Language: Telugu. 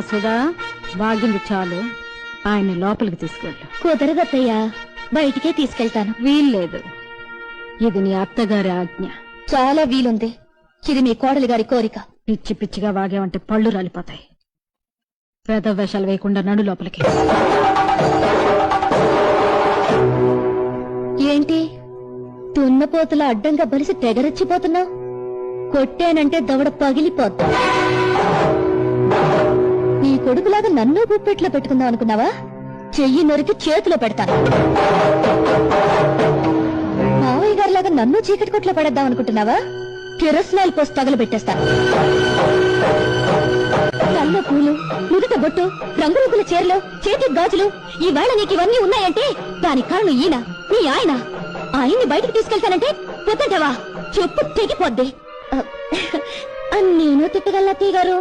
సుధా వాగింది చాలు, ఆయన లోపలికి తీసుకెళ్ళు. కుదరదత్తయ్యా, బయటికే తీసుకెళ్తాను. వీల్లేదు, ఇది నీ అత్తగారి ఆజ్ఞ. చాలా వీలుంది, ఇది మీ కోడలి గారి కోరిక. పిచ్చి పిచ్చిగా వాగేవంటే పళ్ళు రాలిపోతాయి. పేద వేషాలు వేయకుండా నడు లోపలికి. ఏంటి తున్నపోతుల అడ్డంగా బలిసి తెగరెచ్చిపోతున్నావు? కొట్టానంటే దవడ పగిలిపోద్ది. నీ కొడుకులాగా నన్ను గుప్పెట్లో పెట్టుకుందాం అనుకున్నావా? చెయ్యి నరికి చేతిలో పెడతాను. మావయ్య గారిలాగా నన్ను చీకటి కొట్లో పడేద్దాం అనుకుంటున్నావా? కిరసనాయిల్ పోసి తగలబెట్టేస్తాను. కళ్ళ పూలు, నుదుట బొట్టు, రంగురంగుల చీరలు, చేతి గాజులు, ఈవేళ నీకు ఇవన్నీ ఉన్నాయంటే దానికి కారణం ఈయన, నీ ఆయన. ఆయన్ని బయటికి తీసుకెళ్తానంటే పొద్దంటావా? చెప్పు తెగిపోద్ది. నేను తిట్టగల అత్తయ్య గారు.